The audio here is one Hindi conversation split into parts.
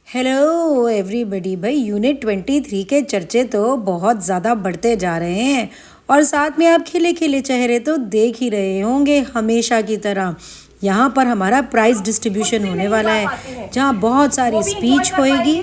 Hello everybody. भाई यूनिट 23 के चर्चे तो बहुत ज़्यादा बढ़ते जा रहे हैं और साथ में आप खिले खिले चेहरे तो देख ही रहे होंगे हमेशा की तरह। यहाँ पर हमारा प्राइज़ डिस्ट्रीब्यूशन होने वाला है जहाँ बहुत सारी स्पीच होएगी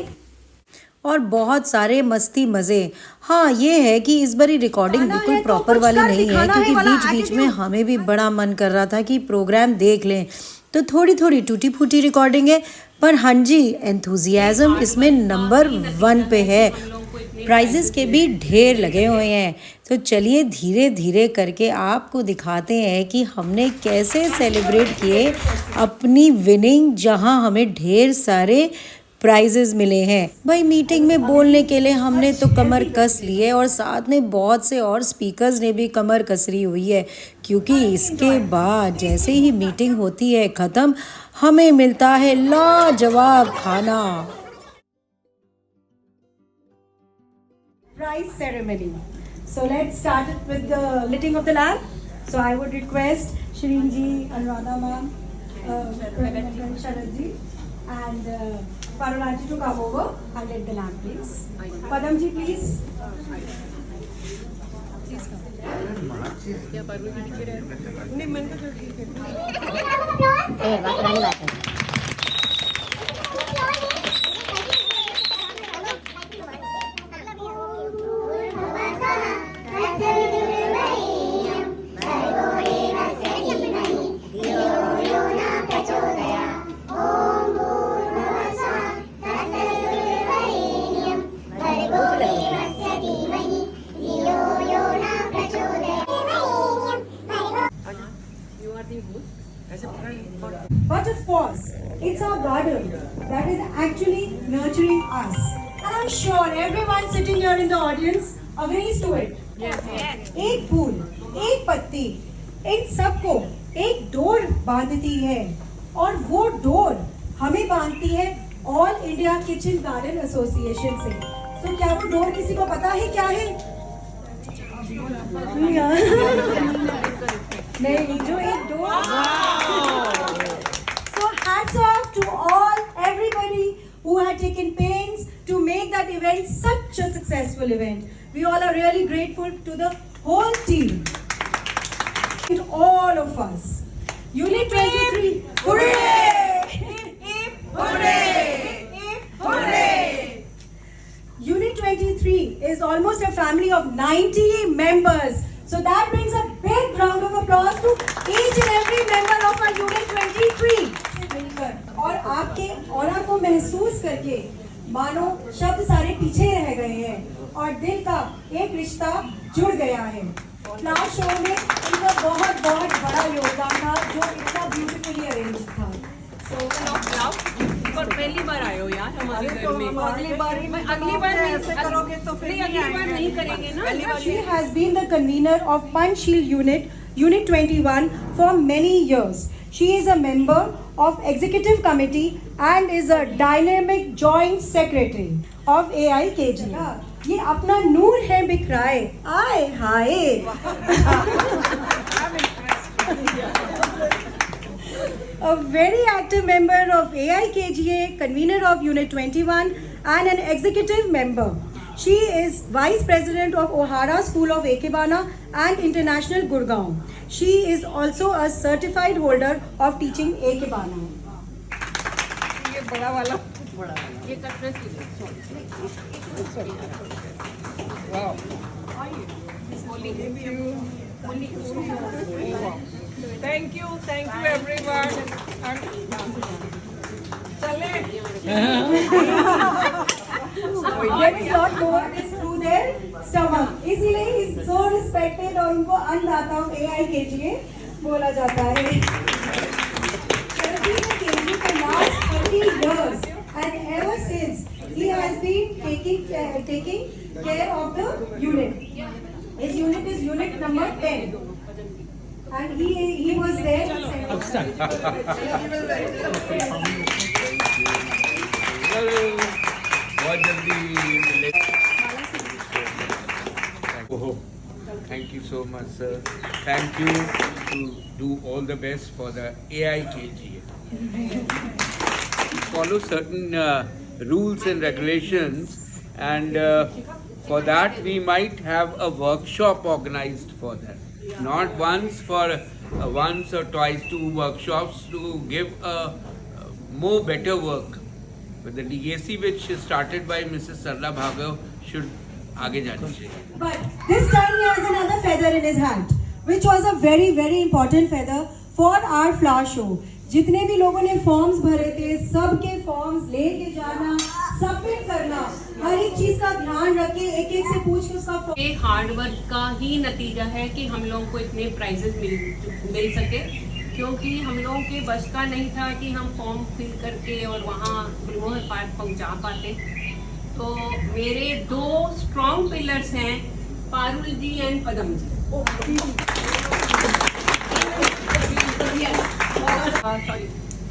और बहुत सारे मस्ती मज़े। हाँ ये है कि इस बारी रिकॉर्डिंग बिल्कुल प्रॉपर वाली नहीं है क्योंकि बीच बीच में हमें भी बड़ा मन कर रहा था कि प्रोग्राम देख लें, तो थोड़ी थोड़ी टूटी फूटी रिकॉर्डिंग है। पर हाँ जी, एंथुजियाज़म इसमें नंबर 1 पे है। प्राइजेस के भी ढेर लगे हुए हैं। तो चलिए धीरे धीरे करके आपको दिखाते हैं कि हमने कैसे सेलिब्रेट किए अपनी विनिंग, जहां हमें ढेर सारे प्राइजेस मिले हैं। भाई मीटिंग में बोलने के लिए हमने तो कमर कस ली है और साथ में बहुत से और स्पीकर्स ने भी कमर कसरी हुई है क्योंकि इसके बाद जैसे ही मीटिंग होती है ख़त्म, हमें मिलता है लाजवाब खाना। Prize ceremony. So let's start it with the lighting of the lamp. So I would request Shireen ji, Anuradha ma'am, Sharad ji, and Parulaji to come over and light the lamp, please. Padam ji, please. But of course, it's our garden that is actually nurturing us. And I'm sure everyone sitting here in the audience agrees to it. Yes. एक फूल, एक पत्ती, इन सबको एक डोर बांधती है और वो डोर हमें बांधती है all India kitchen garden association से। तो क्या वो डोर किसी को पता है क्या है? नहीं, जो एक door. So hats off to everybody who had taken pains to make that event such a successful event. We all are really grateful to the whole team, to all of us. Unit 23, hooray! Hooray! Hooray! Unit 23 is almost a family of 90 members. So that brings a big round of applause to each and every member of our Unit 23. और आपके ऑरा को महसूस करके मानो शब्द सारे पीछे रह गए हैं और दिल का एक रिश्ता जुड़ गया है। लास्ट शो में इनका बहुत बहुत बड़ा योगदान था जो इतना ब्यूटीफुली अरेंज था। और पहली बार आए हो यार हमारे घर में। अगली बार ऐसे करोगे तो फिर अगली बार नहीं करेंगे ना। She has been the convener of Panchsheel Unit 21 for many years. She is a member of Executive Committee and is a dynamic Joint Secretary of AIKG. ये अपना नूर है बिखराए, आए हाय। A very active member of AIKGA, convener of Unit 21 and an executive member. She is Vice President of O'Hara School of Ekebana and International Gurgaon. She is also a certified holder of teaching Ekebana. ये बड़ा वाला ये कटना Thank you everyone. चले There is lot more is through their stomach. इसीलिए he is so respected और उनको अन्नदाता AIKGA बोला जाता है। KG for last 30 years and ever since he has been taking care of the unit. His unit is unit number 10. And he was there. बहुत जल्दी मिले। Thank you so much, sir. Thank you to do all the best for the AIKG. Follow certain rules and regulations, and for that we might have a workshop organized for that. Not once, for once or twice, 2 workshops to give a more better work. But the legacy which is started by Mrs. Sarla Bhargav should आगे जानी चाहिए. But this time he has another feather in his hat, which was a very very important feather for our flower show. जितने भी लोगों ने फॉर्म्स भरे थे, सबके फॉर्म्स लेके जाना, सबमिट करना, हर एक चीज का ध्यान रख के एक एक से पूछ के उसका ये हार्ड वर्क का ही नतीजा है कि हम लोगों को इतने प्राइजेस मिल सके, क्योंकि हम लोगों के बस का नहीं था कि हम फॉर्म फिल करके और वहाँ गुलमोहर पार्क पहुँचा पाते. तो मेरे 2 स्ट्रॉन्ग पिलर्स हैं, पारुल जी एंड पदम जी.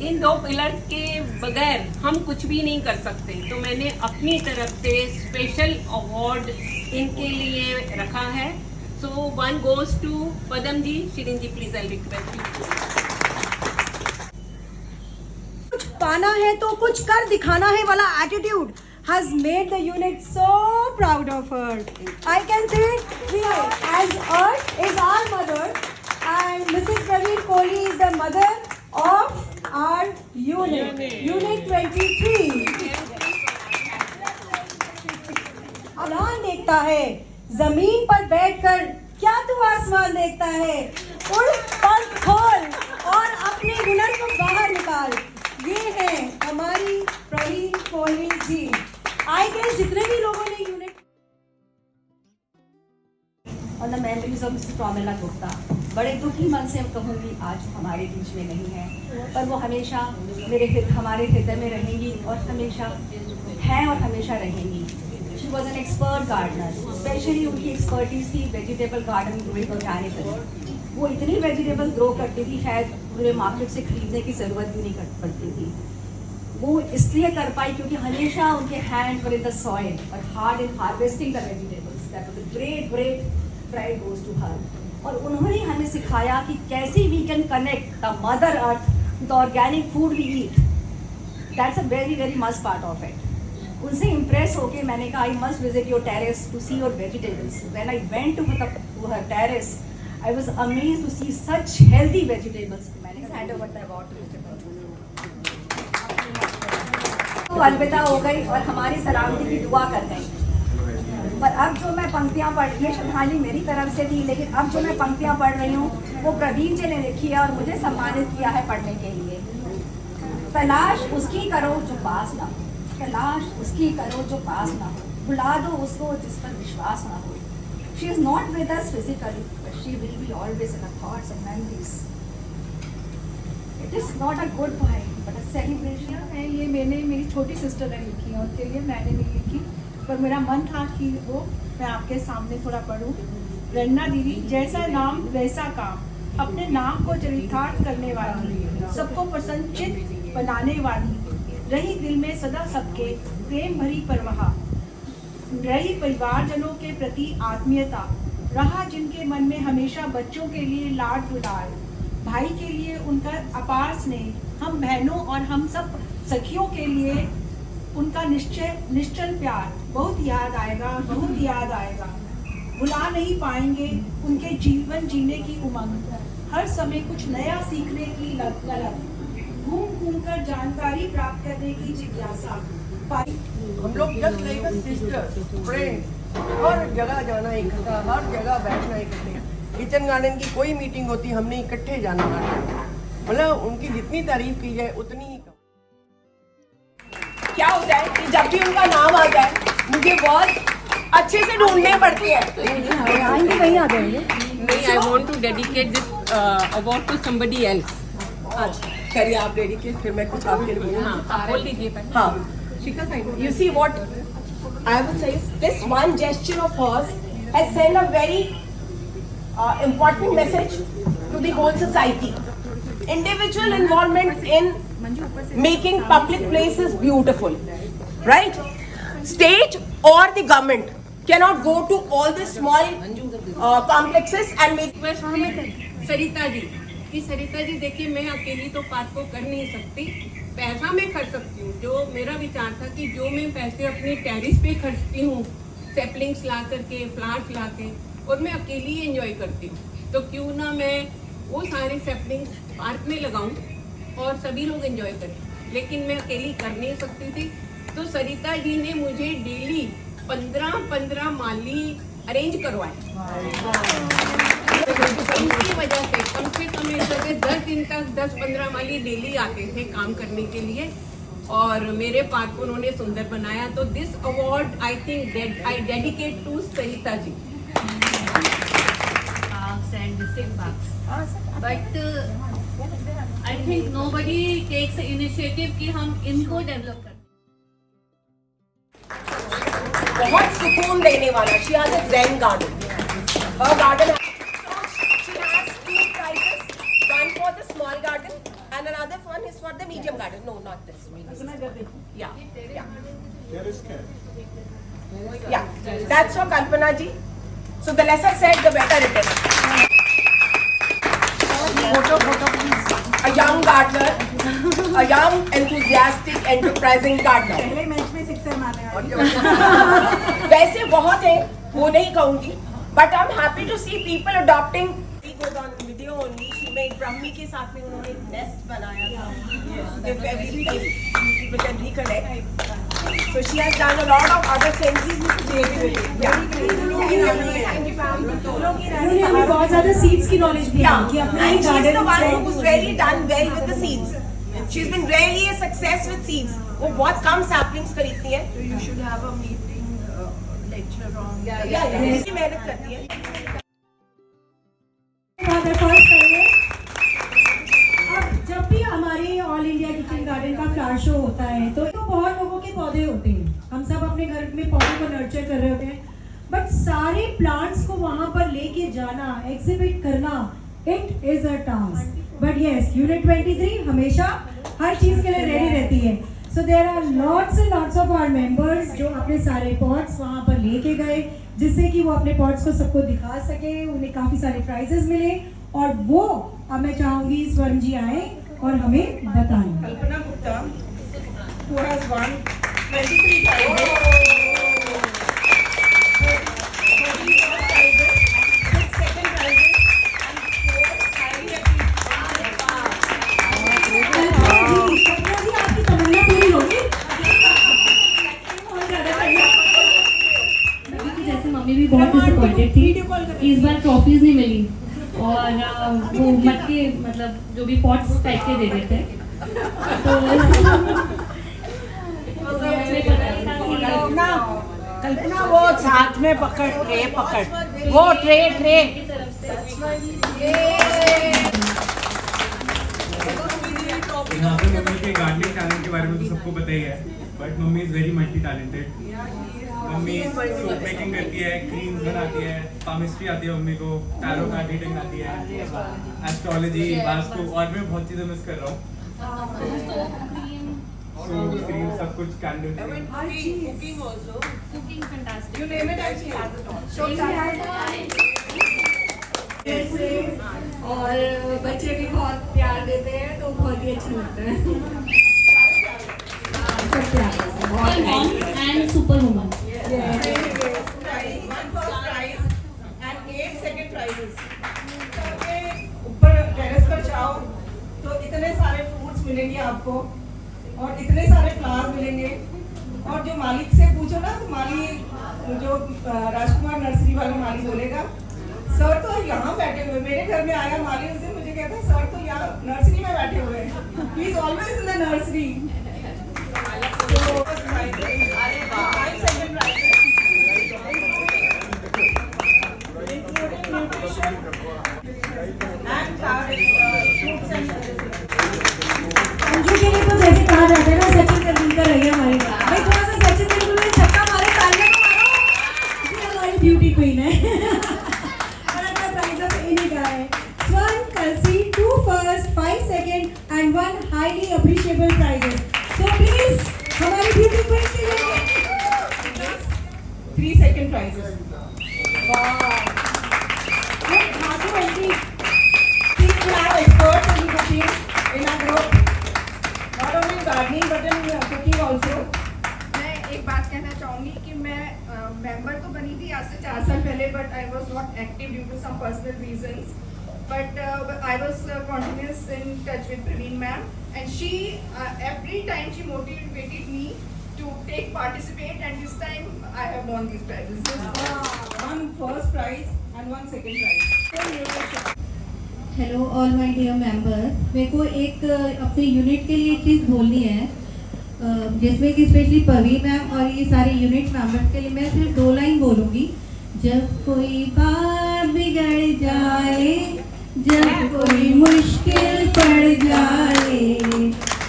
इन 2 पिलर्स के बगैर हम कुछ भी नहीं कर सकते. तो मैंने अपनी तरफ से स्पेशल अवार्ड इनके लिए रखा है. So 1 goes to Padam ji. Shirin ji please I request you. कुछ पाना है तो कुछ कर दिखाना है वाला attitude has made the unit so proud of her. I can say as Earth is our mother and Mrs. Praveen Kohli is the mother of our unit. Unit 23. आसमान देखता है, जमीन पर बैठकर क्या तू आसमान देखता है? उड़ पंख खोल और अपने हुनर को बाहर निकाल. ये है हमारी प्रवीण कोहली जी. आई गेस जितने भी लोगों ने यूनिट और the memories of mister Promila Gupta, बड़े दुखी मन से कहूँगी आज हमारे बीच में नहीं है, पर वो हमेशा हमारे हृदय में रहेंगी और हमेशा हैं और हमेशा रहेंगी. She was an expert gardener. Specially उनकी एक्सपर्टीज थी वेजिटेबल गार्डन ग्रोइंग ऑर्गेनिकली. वो इतनी वेजिटेबल ग्रो करती थी शायद पूरे मार्केट से खरीदने की ज़रूरत भी नहीं पड़ती थी. वो इसलिए कर पाई क्योंकि हमेशा उनके hand were in the soil और hard in harvesting the vegetables. That was a great pride goes to her. और उन्होंने हमें सिखाया कि कैसे we can connect the mother earth with organic food we eat. That's a very very must part of it. उनसे इम्प्रेस होके मैंने कहा I must visit your terrace to see your vegetables. When I went to her terrace I was amazed to see such healthy vegetables. मैंने hand over the award to Mr. तो अलविदा हो गई और हमारी सलामती की दुआ कर गई. पर अब जो मैं पंक्तियाँ पढ़ रही, श्रद्धांजलि मेरी तरफ से थी, लेकिन अब जो मैं पंक्तियाँ पढ़ रही हूँ वो प्रवीण जी ने लिखी है और मुझे सम्मानित किया है पढ़ने के लिए. तलाश उसकी करो जो पास ना हो, तलाश उसकी करो जो पास ना हो, भुला दो उसको जिस पर विश्वास ना हो. She is not with us physically, but she will be always in our thoughts and memories. It is not a goodbye, but a celebration. है ये मैंने मेरी छोटी सिस्टर ने लिखी है, उनके लिए मैंने नहीं लिखी, पर मेरा मन था कि वो मैं आपके सामने थोड़ा पढूं. रन्ना दीदी, जैसा नाम वैसा काम, अपने नाम को चरितार्थ करने वाली, सबको प्रसन्नचित्त बनाने वाली, रही दिल में सदा सबके प्रेम भरी परवाह, रही परिवारजनों के प्रति आत्मीयता, रहा जिनके मन में हमेशा बच्चों के लिए लाड दुलार, भाई के लिए उनका अपार स्नेह, हम बहनों और हम सब सखियों के लिए उनका निश्चल प्यार. बहुत याद आएगा, बहुत याद आएगा. भुला नहीं पाएंगे उनके जीवन जीने की उमंग, हर समय कुछ नया सीखने की ललक, घूम घूम कर जानकारी प्राप्त करने की जिज्ञासा. हम लोग just like a sister friend, हर जगह जाना इकट्ठा, हर जगह बैठना इकट्ठे. किचन गार्डन की कोई मीटिंग होती हमने इकट्ठे जाना. मतलब उनकी जितनी तारीफ की जाए उतनी ही कम. क्या होता है कि जब भी उनका नाम आ जाए मुझे बहुत अच्छे से ढूंढने पड़ती है. नहीं आ जाएंगे. नहीं, I want to dedicate this award to somebody else. चलिए आप डेडिकेट, फिर मैं कुछ आपके लिए बोलूँ. हाँ, बोल दीजिए पहले. हाँ, You see what I would say is this one gesture of hers has sent a very important message to the whole society. Individual involvement in making public places beautiful, right? State or the government cannot go to all the small complexes and make Sarita ji कि सरिता जी देखिए, मैं अकेली तो पार्क को कर नहीं सकती, पैसा मैं खर्च सकती हूँ। जो मेरा विचार था कि जो मैं पैसे अपनी टेरिस पे खर्चती हूँ, सेपलिंग्स ला करके, प्लांट्स ला के, और मैं अकेली एंजॉय करती हूँ, तो क्यों ना मैं वो सारे सेपलिंग्स पार्क में लगाऊं और सभी लोग एंजॉय करें। लेकिन मैं अकेली कर नहीं सकती थी, तो सरिता जी ने मुझे डेली 15 माली अरेंज करवाए। उनकी वजह से कम 10 दिन तक 10-15 माली डेली आते थे काम करने के लिए, और मेरे पार्क को उन्होंने सुंदर बनाया। तो this award I think I dedicate to Sarita ji. And district parks. But I think nobody takes the initiative कि हम इनको develop करें। बहुत सुकून देने वाला। She has a Zen garden. Her garden. She has 2 prizes. One for the small garden and another one is for the medium garden. No, not this. Yeah. Yeah. That's for Kalpana ji. So the lesser said, the better it is. A young gardener, a young, enthusiastic, enterprising gardener. पहले मैच में 6 मारे। वैसे बहुत है, वो नहीं कहूँगी, but I'm happy to see people adopting. We go on video only. She made ब्रह्मी के साथ में उन्होंने एक nest बनाया था. If people can recollect. So she has done a lot of other things. उन्होंने हमें बहुत ज़्यादा सीड्स की नॉलेज दी है कि अपने And she's the one garden who's really done well with the seeds. She's been really a success with seeds. वो बहुत कम saplings खरीदती है. So you should have a meeting lecture on. Yeah. इसकी मेहनत करती है. बहुत एफर्ट्स करेंगे। अब जब भी हमारे ऑल इंडिया किचन गार्डन का फ्लावर शो होता है तो बहुत लोगों के पौधे होते हैं, हम सब अपने घर में पौधों को नर्चर कर रहे होते हैं, बट सारे प्लांट्स को वहां पर लेके जाना, एग्जिबिट करना, it is a task. But yes, unit 23 हमेशा हर चीज के लिए रेडी रहती है। So there are lots and lots of our members जो अपने सारे पॉट्स वहां पर लेके गए, जिससे कि वो अपने पॉट्स को सबको दिखा सके, उन्हें काफी सारे प्राइजेस मिले, और वो अब मैं चाहूंगी स्वर्ण जी आए और हमें बताएं। कल्पना Gupta, who has won 23 prizes, 34 prizes, 6 second prizes, and 4 highly appreciated. कल्पना जी, आपकी तमन्ना पूरी होगी। बहुत ज़्यादा जैसे मम्मी भी बहुत डिसअपॉइंटेड थी, इस बार ट्रॉफीज नहीं मिली, और वो मटके मतलब जो भी पॉट्स टाइप के दे देते हैं, कल्पना वो साथ में पकड़ वो ट्रे यहाँ पे मम्मी के गार्डनिंग टैलेंट के बारे में तो सबको पता ही है, but mummy is very multi talented. Mummy soap making करती है, क्रीम्स बनाती है, केमिस्ट्री आती है मम्मी को, टैरो कार्ड रीडिंग आती है, एस्ट्रोलॉजी, वास्तु, और मैं बहुत चीज़ें मिस कर रहा हूँ। क्रीम सब कुछ candle cooking fantastic. You name it and she has it all. और बच्चे भी बहुत प्यार देते हैं, तो बहुत ही अच्छा लगता है। Super mom and super woman. One first prize and 8 second prizes. ऊपर टेरेस पर जाओ तो इतने सारे फ्रूट्स मिलेंगे आपको, और इतने सारे फ्लावर्स मिलेंगे, और जो मालिक से पूछो ना, तो माली जो राजकुमार नर्सरी वाला माली बोलेगा, सर तो यहाँ बैठे हुए, मेरे घर में आया माली उस दिन, मुझे कहता है सर तो यहाँ नर्सरी में बैठे हुए हैं, he is always in the nursery. Anju के लिए तो जैसे कहा जाता है ना, सचिन तेंदुलकर है हमारी। भाई थोड़ा सा सचिन तेंदुलकर ने छक्का मारे, तालियां तो मारो। ये हमारी ब्यूटी क्वीन है। बड़ा प्राइज ऑफ इन्हीं का है। स्वर्ण, कलसी, 2 first, 5 second and 1 highly appreciable prizes. So please हमारी ब्यूटी क्वीन के लिए 3 second prizes. Wow. we have experts in cooking in our group. Not only gardening but in cooking also. मैं एक बात कहना चाहूँगी कि मैं मेंबर तो बनी थी आज से 4 साल पहले, but I was not active due to some personal reasons, but I was continuous in touch with Praveen ma'am, and she every time she motivated me to take participate, and this time I have won these prizes. One first prize and one second prize. Hello all my dear member, मेरे को एक अपने यूनिट के लिए एक चीज़ बोलनी है, जिसमें कि स्पेशली परवीन मैम और ये सारे यूनिट मेंबर्स के लिए मैं सिर्फ 2 लाइन बोलूँगी। जब कोई बात बिगड़ जाए, जब कोई मुश्किल पड़ जाए,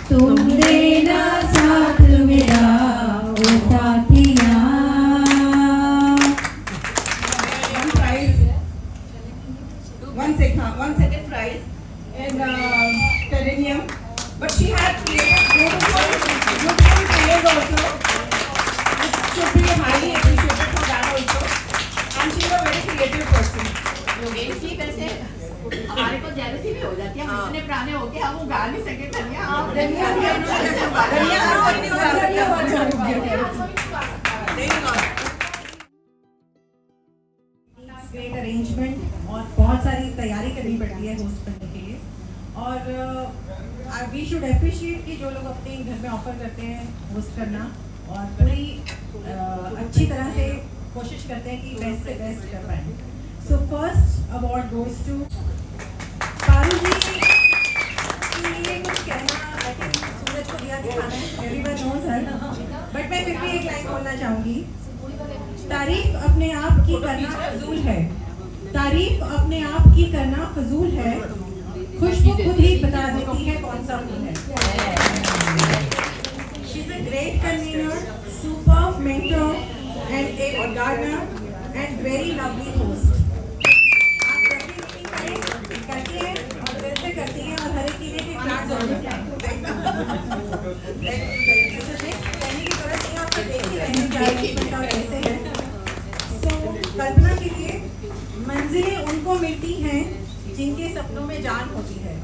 तुम देना साथ मेरा ओ साथिया। One second prize in Terranium, but she had created beautiful players also. It should be highly appreciated for that also. And she is a very creative person. Yogesh ji, वैसे हमारे को जेलसी भी हो जाती है, हम इतने पुराने हो गए, हम वो गा नहीं सके धनिया। आप धनिया ग्रेट अरेंजमेंट और बहुत सारी तैयारी करनी पड़ती है होस्ट करने के लिए, और वी शुड अप्रिशिएट कि जो लोग अपने घर में ऑफर करते हैं होस्ट करना और पूरी अच्छी तरह से कोशिश करते हैं कि बेस्ट से बेस्ट कर पाए। So first award goes to Paru ji. ये कुछ कहना आई थिंक सूरज को दिया दिखाना है, एवरीवन नोज हर, बट मैं फिर भी एक लाइन बोलना चाहूँगी। तारीफ अपने आप की करना फजूल है, तारीफ अपने आप की करना फजूल है, खुशबू खुद ही बता देती है कौन सा फूल है। She is a great convener, superb mentor and a gardener and very lovely host. आप जब भी मीटिंग करती हैं और दिल से करती हैं और हर एक चीज़ें की क्लास कहने की जरूरत नहीं, आपको देख ही रहे हैं क्या कैसे है। कल्पना कीजिए, मंजिलें उनको मिलती हैं जिनके सपनों में जान होती है,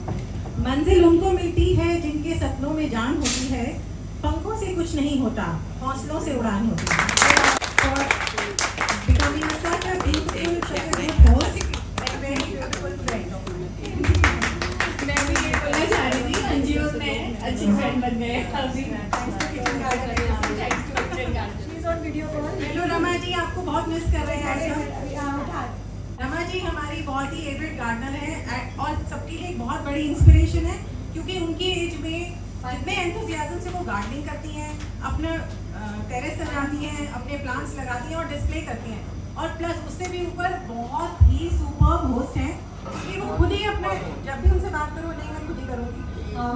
मंजिल उनको मिलती है जिनके सपनों में जान होती है, पंखों से कुछ नहीं होता, हौसलों से उड़ान होती है। और becoming such a beautiful, such a good host and very beautiful friend. मैं भी ये बोलना चाह रही थी, अंजू में अच्छी फ्रेंड बन गए अभी। हेलो रमा जी, आपको बहुत मिस कर रहे हैं। रमा जी हमारी बहुत ही एविड गार्डनर है और सबके लिए एक बहुत बड़ी इंस्पिरेशन है, क्योंकि उनकी एज में जितने एंथुसियाज्म से वो गार्डनिंग करती हैं, अपना टेरेस सजाती हैं, अपने प्लांट्स लगाती हैं और डिस्प्ले करती हैं, और प्लस उससे भी ऊपर बहुत ही सुपर्ब होस्ट हैं कि वो खुद ही अपने, जब भी उनसे बात करो, नहीं मैं खुद ही करूँगी,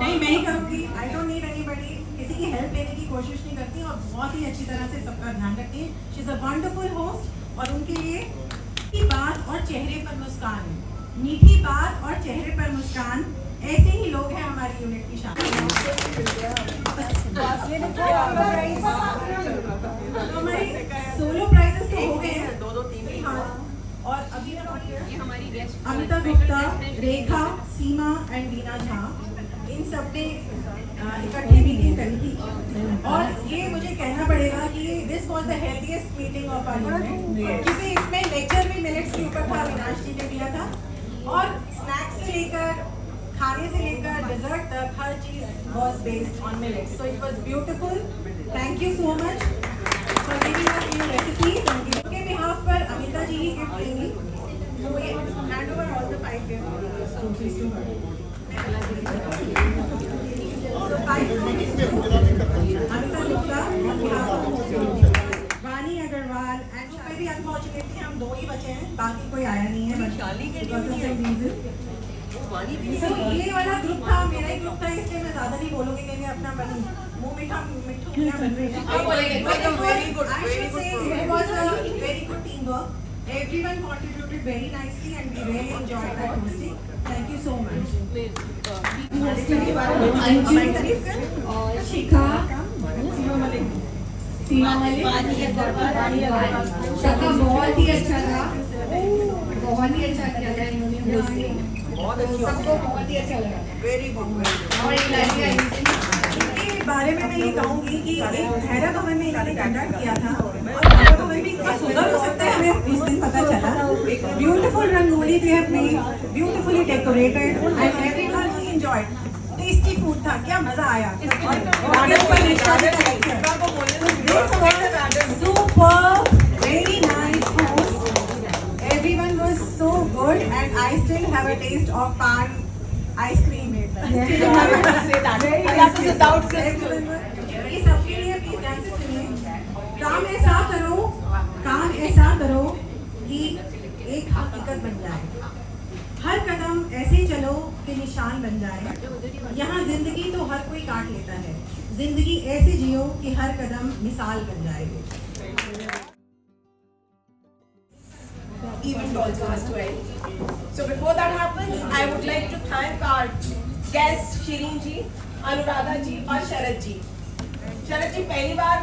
नहीं मैं ही करूँगी, आई डोंट नीड एनीबॉडी, किसी की हेल्प लेने की कोशिश नहीं करती और बहुत ही अच्छी तरह से सबका ध्यान रखती हैं। She is a wonderful host, और उनके लिए मीठी बात और चेहरे पर मुस्कान, मीठी बात और चेहरे पर मुस्कान, ऐसे ही लोग हैं हमारी यूनिट की शान। हमारे सोलो प्राइजेस तो हो गए हैं, 2-3 हाँ, और अभी ये हमारी गेस्ट अमिता गुप्ता, रेखा, सीमा एंड वीना झा, इन सब ने इकट्ठी मीटिंग करी थी, और ये मुझे कहना पड़ेगा कि this was the healthiest meeting of our unit, क्योंकि इसमें लेक्चर भी मिलेट्स के ऊपर था, अविनाश जी ने दिया था, और स्नैक्स से लेकर खाने से लेकर डिजर्ट तक हर चीज was based on millets, so it was beautiful. Thank you so much for giving us new recipes. उनके बिहाफ पर अमिता जी ही गिफ्ट देंगी, तो ये hand over all the 5 gift to her. Amita Gupta, Vani Agarwal and भी अनफॉर्चुनेटली हम 2 ही बचे हैं, बाकी कोई आया नहीं है। ये वाला ग्रुप था, मेरा ही ग्रुप था, इसलिए मैं ज्यादा नहीं बोलूंगी, क्योंकि अपना मुंह मीठा मिठू क्या बन रही है। Very good team work, everyone contributed very nicely and we really enjoyed that hosting. Thank you so much. Anju और शिखा, सीमा वाले सबका बहुत ही अच्छा था, बहुत ही अच्छा किया था इन्होंने मुझसे, सबको बहुत ही अच्छा लगा। Very good. और एक लड़की आई थी इसके बारे में मैं ये कहूँगी कि एक भैरव भवन में इन्होंने कंडक्ट किया था और भैरव भवन भी इतना सुंदर हो सकता है हमें उस दिन पता चला। ब्यूटीफुल रंगोली थे अपने, beautifully decorated and everyone enjoyed. Tasty food था, क्या मजा आया। Super very nice food, everyone was so good and I still have a taste of pan ice cream. ये सबके लिए प्लीज ध्यान से सुनिए। काम ऐसा करो कि एक हकीकत बन जाए, हर कदम ऐसे चलो कि निशान बन जाए। यहाँ जिंदगी तो हर कोई काट लेता है, जिंदगी ऐसे जियो कि हर कदम मिसाल बन जाए। Event also has to end. So before that happens, I would like to thank our guests Shireen ji, Anuradha ji और शरद जी। शरद जी पहली बार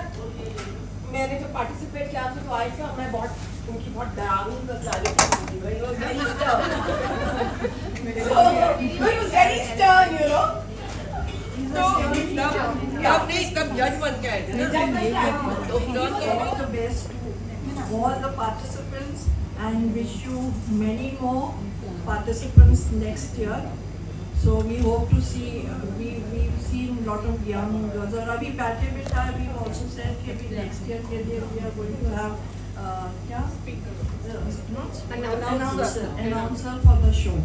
मैंने जब पार्टिसिपेट किया था तो आई थी, मैं बहुत उनकी बहुत डरावनी पर्सनालिटी थी। He was very stern. So he was very stern, you know. So कब जज बन के आए थे ना? All the best to all the participants and wish you many more participants next year. So we hope to see, we've seen a lot of young girls. और अभी बैठे बिठा we've also said कि अभी next year के लिए we are going to have क्या announcer for the show.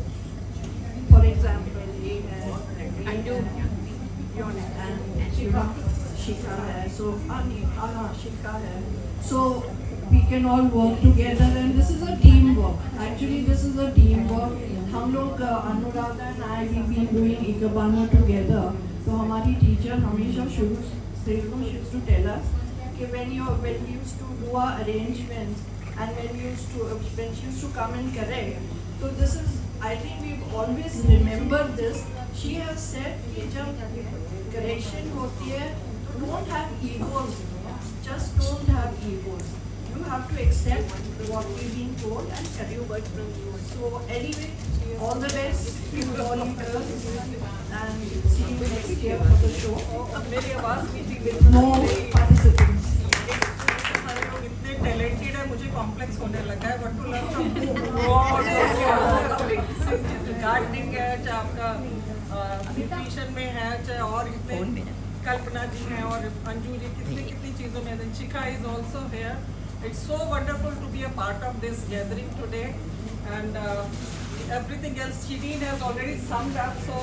For example, ये है Anju and Shika है, so Shika है. So we can all work together and this is a teamwork. Actually, this is a teamwork. हम लोग Anuradha and I we've been doing Ikebana together. तो हमारी टीचर हमेशा शुरू से used to tell us कि when we used to do our arrangements and when she used to come and correct. So this is, I think we've always remembered this. She has said कि जब correction होती है तो don't have egos. Just don't have egos. You have to accept what we've been told and carry over from you. So anyway, all the best to all you girls and see you next year for the show. No participants. इतने टैलेंटेड है, मुझे कॉम्प्लेक्स होने लगा है। But to learn from gardening है, चाहे आपका न्यूट्रिशन में है, चाहे और इतने कल्पना जी हैं और अंजू जी कितनी चीज़ों में। Shikha is also here. It's so wonderful to be a part of this gathering today, and everything else Shireen has already summed up. So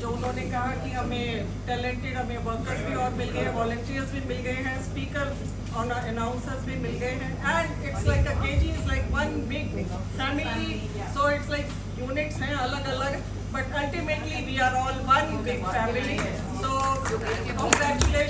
जो उन्होंने कहा कि हमें टैलेंटेड हमें वर्कर्स भी और मिल गए हैं, वॉलंटियर्स भी मिल गए हैं, स्पीकर और अनाउंसर्स भी मिल गए हैं, and it's like a KG is like one big family. So it's like units हैं अलग अलग, but ultimately we are all one big family. So congratulations.